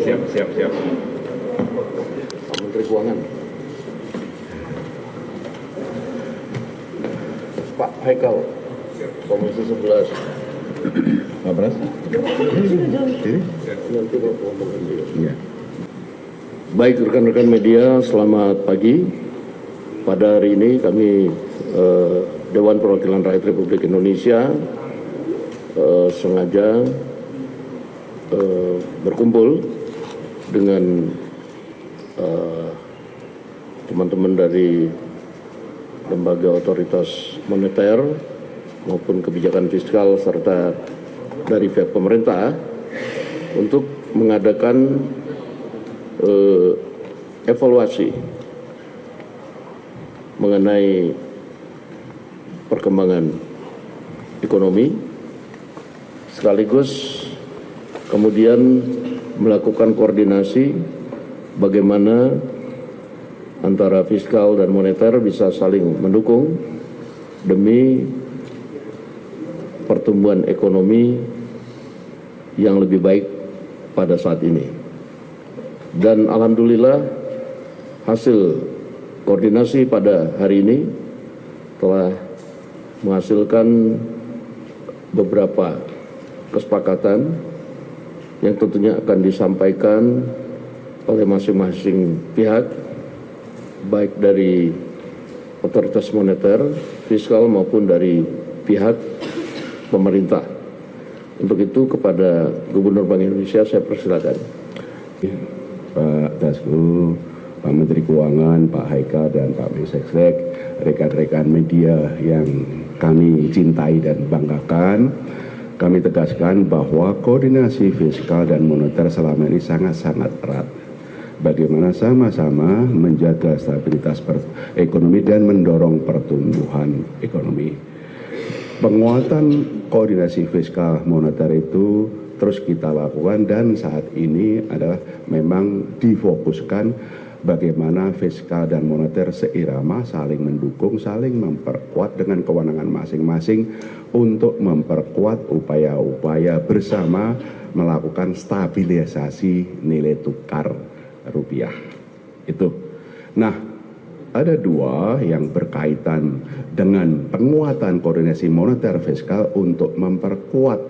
Siap. Pak Menteri Keuangan. Pak Haikal, Komisi 11. Pak Pras? Nanti Bapak ngomongin dia. Iya. Baik rekan-rekan media, selamat pagi. Pada hari ini kami Dewan Perwakilan Rakyat Republik Indonesia sengaja berkumpul dengan teman-teman dari lembaga otoritas moneter maupun kebijakan fiskal serta dari pihak pemerintah untuk mengadakan evaluasi mengenai perkembangan ekonomi sekaligus kemudian melakukan koordinasi bagaimana antara fiskal dan moneter bisa saling mendukung demi pertumbuhan ekonomi yang lebih baik pada saat ini. Dan alhamdulillah hasil koordinasi pada hari ini telah menghasilkan beberapa kesepakatan yang tentunya akan disampaikan oleh masing-masing pihak, baik dari otoritas moneter, fiskal maupun dari pihak pemerintah. Untuk itu kepada Gubernur Bank Indonesia saya persilakan. Pak Dasko, Pak Menteri Keuangan, Pak Haikal dan Pak Mensesnek, rekan-rekan media yang kami cintai dan banggakan, kami tegaskan bahwa koordinasi fiskal dan moneter selama ini sangat-sangat erat. Bagaimana sama-sama menjaga stabilitas ekonomi dan mendorong pertumbuhan ekonomi. Penguatan koordinasi fiskal moneter itu terus kita lakukan dan saat ini adalah memang difokuskan bagaimana fiskal dan moneter seirama, saling mendukung, saling memperkuat dengan kewenangan masing-masing untuk memperkuat upaya-upaya bersama melakukan stabilisasi nilai tukar rupiah. Itu. Nah, ada dua yang berkaitan dengan penguatan koordinasi moneter fiskal untuk memperkuat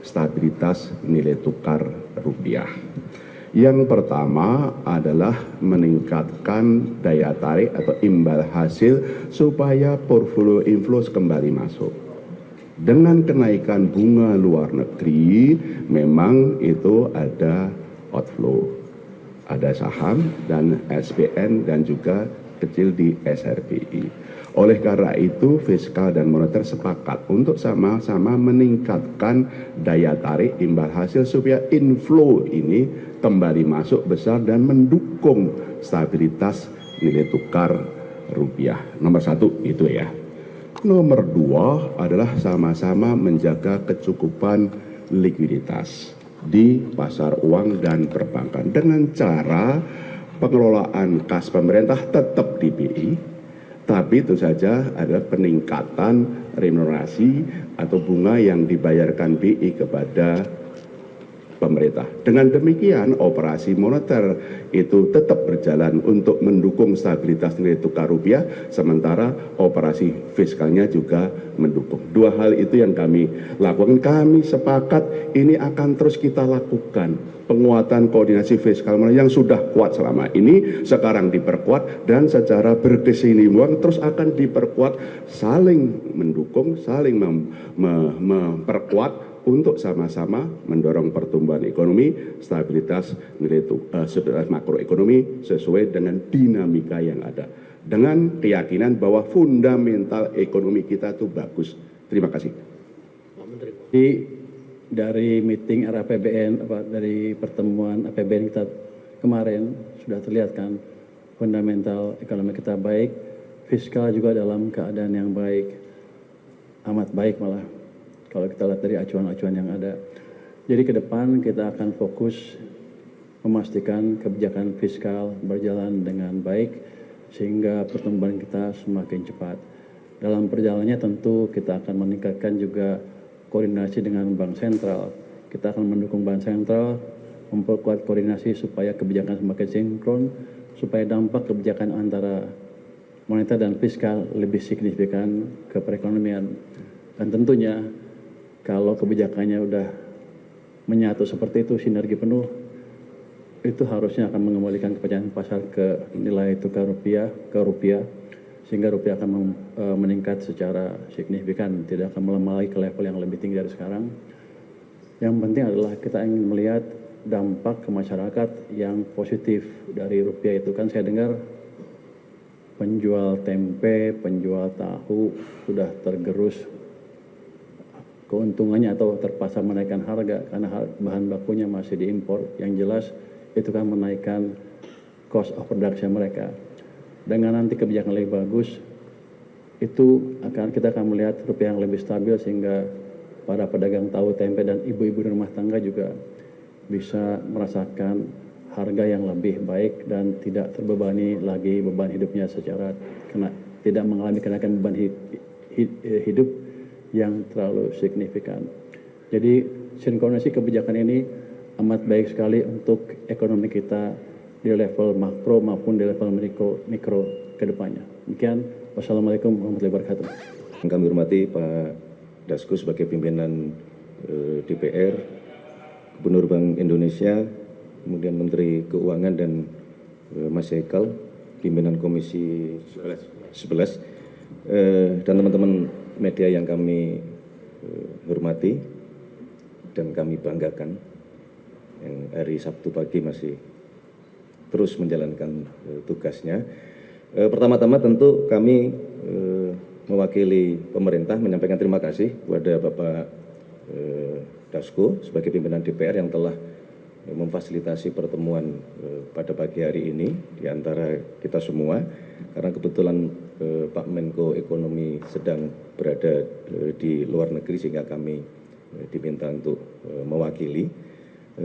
stabilitas nilai tukar rupiah. Yang pertama adalah meningkatkan daya tarik atau imbal hasil supaya portfolio inflows kembali masuk. Dengan kenaikan bunga luar negeri, memang itu ada outflow. Ada saham dan SPN dan juga kecil di SRBI. Oleh karena itu, fiskal dan moneter sepakat untuk sama-sama meningkatkan daya tarik imbal hasil supaya inflow ini kembali masuk besar dan mendukung stabilitas nilai tukar rupiah. Nomor satu itu ya. Nomor dua adalah sama-sama menjaga kecukupan likuiditas di pasar uang dan perbankan dengan cara pengelolaan kas pemerintah tetap di BI, tapi itu saja adalah peningkatan remunerasi atau bunga yang dibayarkan BI kepada pemerintah. Dengan demikian, operasi moneter itu tetap berjalan untuk mendukung stabilitas nilai tukar rupiah, sementara operasi fiskalnya juga mendukung. Dua hal itu yang kami lakukan. Kami sepakat ini akan terus kita lakukan. Penguatan koordinasi fiskal yang sudah kuat selama ini, sekarang diperkuat dan secara berkesinambungan terus akan diperkuat, saling mendukung, saling memperkuat untuk sama-sama mendorong pertumbuhan ekonomi, stabilitas nilai stabilitas makroekonomi sesuai dengan dinamika yang ada. Dengan keyakinan bahwa fundamental ekonomi kita itu bagus. Terima kasih. Dari meeting RAPBN, dari pertemuan APBN kita kemarin sudah terlihat kan fundamental ekonomi kita baik, fiskal juga dalam keadaan yang baik, amat baik malah. Kalau kita lihat dari acuan-acuan yang ada. Jadi ke depan kita akan fokus memastikan kebijakan fiskal berjalan dengan baik sehingga pertumbuhan kita semakin cepat. Dalam perjalanannya tentu kita akan meningkatkan juga koordinasi dengan Bank Sentral Kita akan mendukung Bank Sentral, memperkuat koordinasi supaya kebijakan semakin sinkron, supaya dampak kebijakan antara moneter dan fiskal lebih signifikan ke perekonomian. Dan tentunya kalau kebijakannya udah menyatu seperti itu, sinergi penuh, itu harusnya akan mengembalikan kepercayaan pasar ke nilai tukar rupiah, sehingga rupiah akan meningkat secara signifikan, tidak akan melemah lagi ke level yang lebih tinggi dari sekarang. Yang penting adalah kita ingin melihat dampak ke masyarakat yang positif dari rupiah itu. Kan saya dengar penjual tempe, penjual tahu sudah tergerus keuntungannya atau terpaksa menaikkan harga karena bahan bakunya masih diimpor. Yang jelas itu kan menaikkan cost of production mereka. Dengan nanti kebijakan lebih bagus, itu kita akan melihat rupiah yang lebih stabil sehingga para pedagang tahu, tempe, dan ibu-ibu di rumah tangga juga bisa merasakan harga yang lebih baik dan tidak terbebani lagi beban hidupnya secara tidak mengalami kenaikan beban hidup yang terlalu signifikan. Jadi sinkronisasi kebijakan ini amat baik sekali untuk ekonomi kita di level makro maupun di level mikro ke depannya. Demikian, wassalamualaikum warahmatullahi wabarakatuh. Kami hormati Pak Dasko sebagai pimpinan DPR, Gubernur Bank Indonesia, kemudian Menteri Keuangan dan Mas Haikal, pimpinan Komisi 11, dan teman-teman media yang kami hormati dan kami banggakan, yang hari Sabtu pagi masih terus menjalankan tugasnya. Pertama-tama tentu kami mewakili pemerintah menyampaikan terima kasih kepada Bapak Dasko sebagai pimpinan DPR yang telah memfasilitasi pertemuan pada pagi hari ini di antara kita semua, karena kebetulan Pak Menko Ekonomi sedang berada di luar negeri sehingga kami diminta untuk mewakili.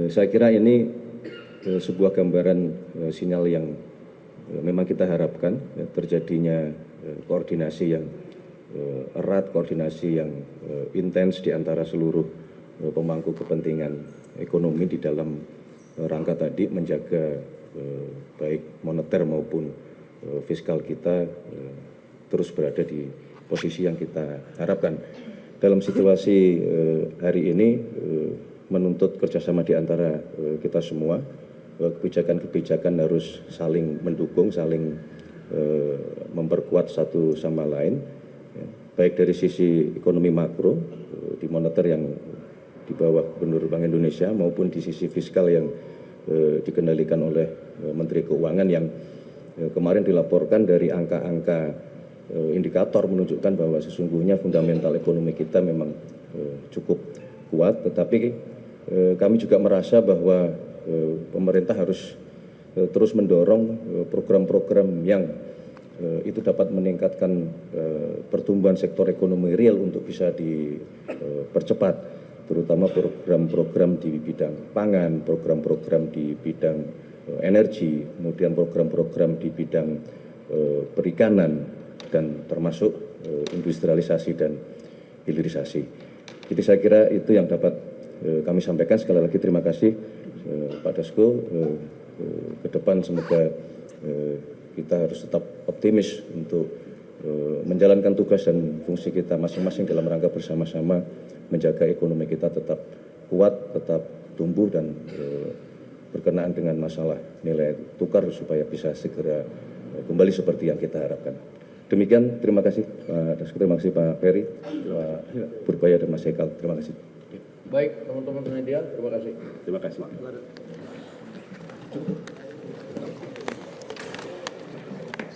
Saya kira ini sebuah gambaran sinyal yang memang kita harapkan terjadinya koordinasi yang erat, koordinasi yang intens di antara seluruh pemangku kepentingan ekonomi di dalam rangka tadi menjaga baik moneter maupun fiskal kita terus berada di posisi yang kita harapkan. Dalam situasi hari ini menuntut kerjasama di antara kita semua. Kebijakan-kebijakan harus saling mendukung, saling memperkuat satu sama lain, baik dari sisi ekonomi makro di moneter yang di bawah Gubernur Bank Indonesia maupun di sisi fiskal yang dikendalikan oleh Menteri Keuangan yang kemarin dilaporkan dari angka-angka indikator menunjukkan bahwa sesungguhnya fundamental ekonomi kita memang cukup kuat, tetapi kami juga merasa bahwa pemerintah harus terus mendorong program-program yang itu dapat meningkatkan pertumbuhan sektor ekonomi real untuk bisa dipercepat, terutama program-program di bidang pangan, program-program di bidang energi, kemudian program-program di bidang perikanan, dan termasuk industrialisasi dan hilirisasi. Jadi saya kira itu yang dapat kami sampaikan. Sekali lagi terima kasih Pak Dasko. Ke depan semoga kita harus tetap optimis untuk menjalankan tugas dan fungsi kita masing-masing dalam rangka bersama-sama menjaga ekonomi kita tetap kuat, tetap tumbuh, dan berkenaan dengan masalah nilai tukar supaya bisa segera kembali seperti yang kita harapkan. Demikian, terima kasih Pak Dasko, terima kasih Pak Ferry, Pak Purbaya, dan Mas Haikal. Terima kasih. Baik, teman-teman media, terima kasih. Terima kasih.